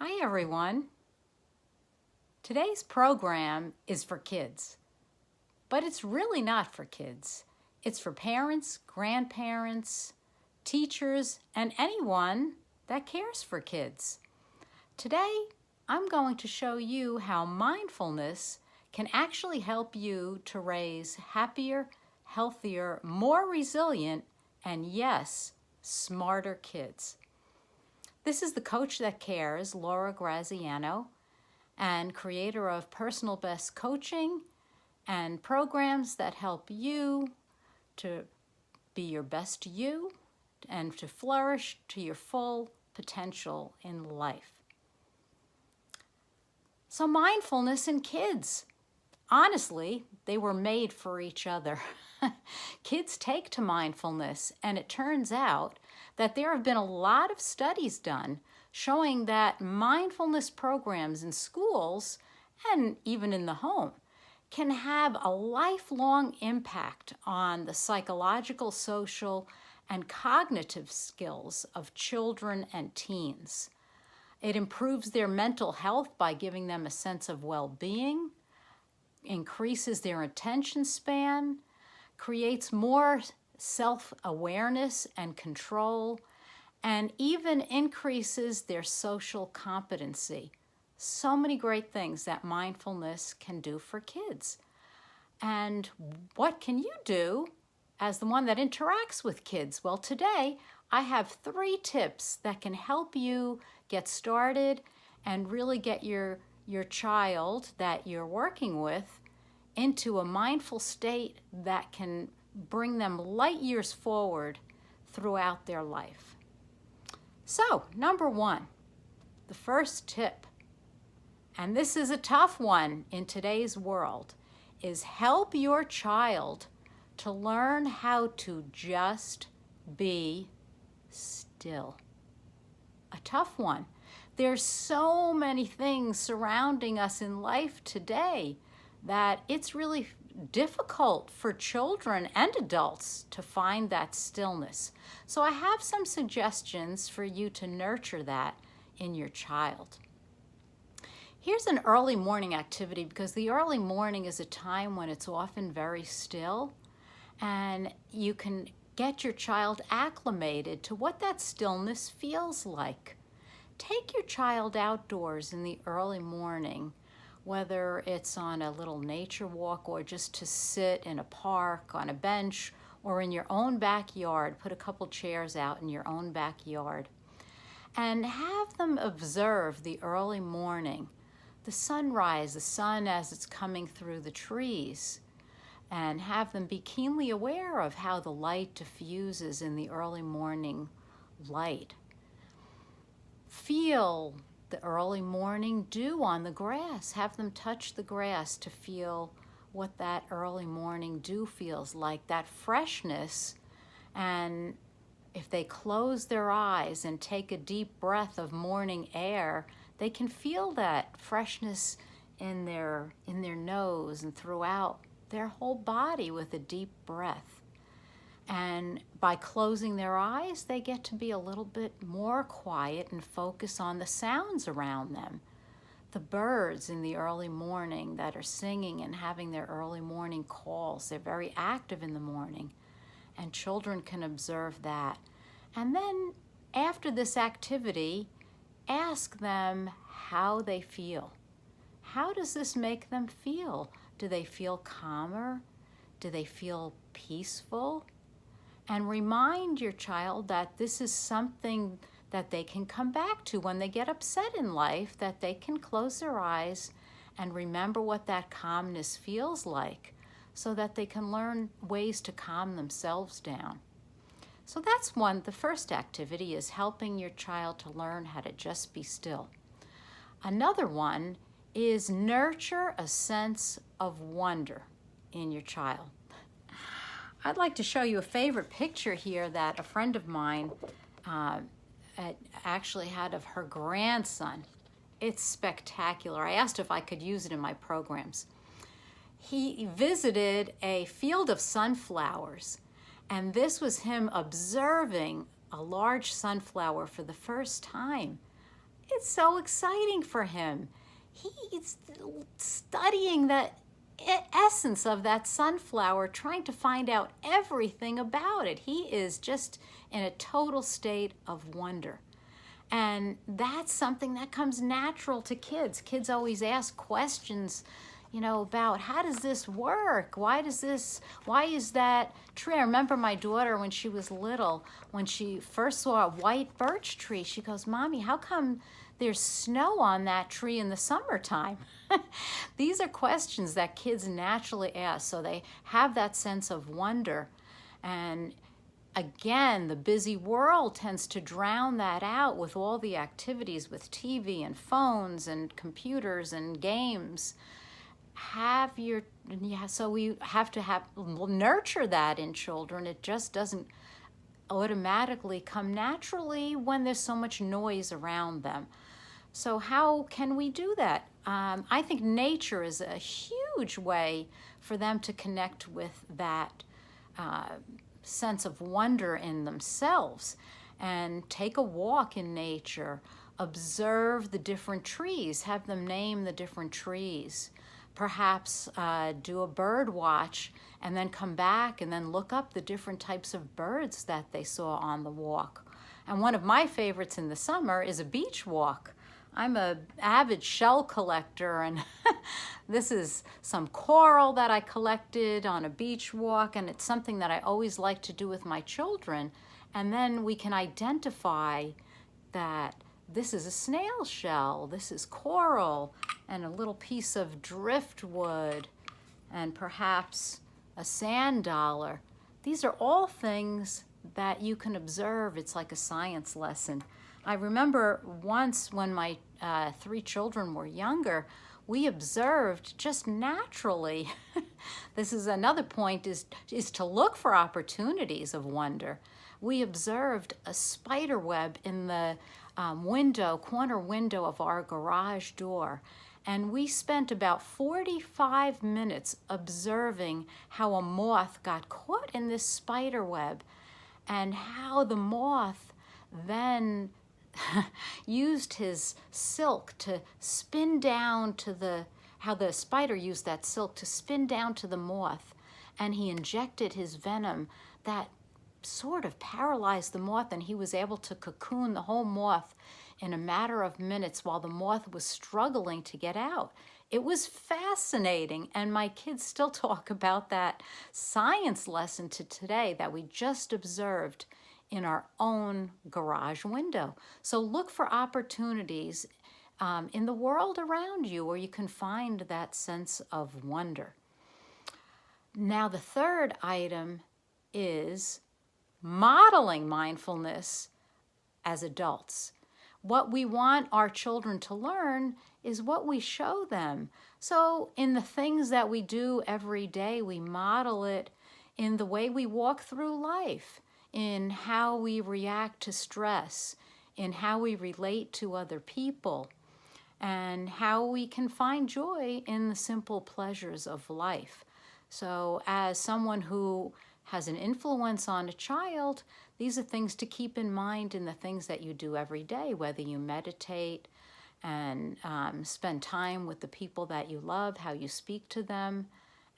Hi everyone. Today's program is for kids, but it's really not for kids. It's for parents, grandparents, teachers, and anyone that cares for kids. Today, I'm going to show you how mindfulness can actually help you to raise happier, healthier, more resilient, and yes, smarter kids. This is the Coach That Cares, Laura Graziano, and creator of Personal Best Coaching and programs that help you to be your best you and to flourish to your full potential in life. So mindfulness in kids. Honestly, they were made for each other. Kids take to mindfulness, and it turns out that there have been a lot of studies done showing that mindfulness programs in schools and even in the home can have a lifelong impact on the psychological, social, and cognitive skills of children and teens. It improves their mental health by giving them a sense of well-being, increases their attention span, creates more self-awareness and control, and even increases their social competency. So many great things that mindfulness can do for kids. And what can you do as the one that interacts with kids? Well, today I have 3 tips that can help you get started and really get your child that you're working with into a mindful state that can bring them light years forward throughout their life. So, number 1, the first tip, and this is a tough one in today's world, is help your child to learn how to just be still. A tough one. There's so many things surrounding us in life today that it's really difficult for children and adults to find that stillness. So I have some suggestions for you to nurture that in your child. Here's an early morning activity, because the early morning is a time when it's often very still, and you can get your child acclimated to what that stillness feels like. Take your child outdoors in the early morning, whether it's on a little nature walk or just to sit in a park, on a bench, or in your own backyard. Put a couple chairs out in your own backyard and have them observe the early morning, the sunrise, the sun as it's coming through the trees, and have them be keenly aware of how the light diffuses in the early morning light. Feel the early morning dew on the grass. Have them touch the grass to feel what that early morning dew feels like, that freshness. And if they close their eyes and take a deep breath of morning air, they can feel that freshness in their nose and throughout their whole body with a deep breath. And by closing their eyes, they get to be a little bit more quiet and focus on the sounds around them. The birds in the early morning that are singing and having their early morning calls, they're very active in the morning, and children can observe that. And then after this activity, ask them how they feel. How does this make them feel? Do they feel calmer? Do they feel peaceful? And remind your child that this is something that they can come back to when they get upset in life, that they can close their eyes and remember what that calmness feels like so that they can learn ways to calm themselves down. So that's the first activity is helping your child to learn how to just be still. Another one is nurture a sense of wonder in your child. I'd like to show you a favorite picture here that a friend of mine actually had of her grandson. It's spectacular. I asked if I could use it in my programs. He visited a field of sunflowers, and this was him observing a large sunflower for the first time. It's so exciting for him. He's studying the essence of that sunflower, trying to find out everything about it. He is just in a total state of wonder. And that's something that comes natural to kids. Kids always ask questions, about how does this work? Why is that tree? I remember my daughter when she was little, when she first saw a white birch tree, she goes, "Mommy, how come there's snow on that tree in the summertime?" These are questions that kids naturally ask, so they have that sense of wonder. And again, the busy world tends to drown that out with all the activities with TV and phones and computers and games. So we have to nurture that in children. It just doesn't automatically come naturally when there's so much noise around them. So how can we do that? I think nature is a huge way for them to connect with that sense of wonder in themselves. And take a walk in nature, observe the different trees, have them name the different trees. Perhaps do a bird watch and then come back and then look up the different types of birds that they saw on the walk. And one of my favorites in the summer is a beach walk. I'm an avid shell collector, and this is some coral that I collected on a beach walk, and it's something that I always like to do with my children. And then we can identify that this is a snail shell, this is coral, and a little piece of driftwood, and perhaps a sand dollar. These are all things that you can observe. It's like a science lesson. I remember once when my 3 children were younger, we observed just naturally. This is another point, is to look for opportunities of wonder. We observed a spider web in the corner window of our garage door. And we spent about 45 minutes observing how a moth got caught in this spider web, and how the moth then used his silk to spin down to how the spider used that silk to spin down to the moth, and he injected his venom that sort of paralyzed the moth, and he was able to cocoon the whole moth in a matter of minutes while the moth was struggling to get out. It was fascinating, and my kids still talk about that science lesson to today that we just observed in our own garage window. So look for opportunities in the world around you where you can find that sense of wonder. Now, the third item is modeling mindfulness as adults. What we want our children to learn is what we show them. So in the things that we do every day, we model it in the way we walk through life, in how we react to stress, in how we relate to other people, and how we can find joy in the simple pleasures of life. So as someone who has an influence on a child, these are things to keep in mind in the things that you do every day, whether you meditate and spend time with the people that you love, how you speak to them,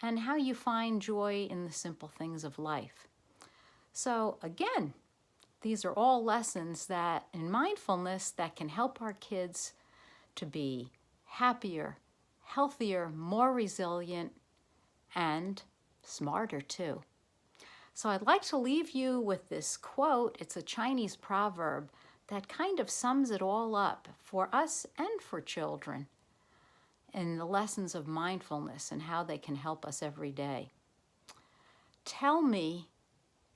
and how you find joy in the simple things of life. So again, these are all lessons that in mindfulness that can help our kids to be happier, healthier, more resilient, and smarter too. So I'd like to leave you with this quote. It's a Chinese proverb that kind of sums it all up for us and for children in the lessons of mindfulness and how they can help us every day. Tell me,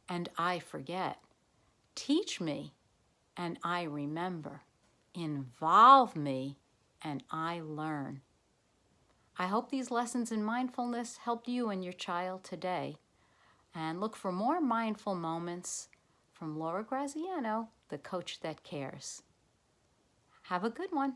and I forget. Teach me, and I remember. Involve me, and I learn. I hope these lessons in mindfulness helped you and your child today. And look for more mindful moments from Laura Graziano, the coach that cares. Have a good one.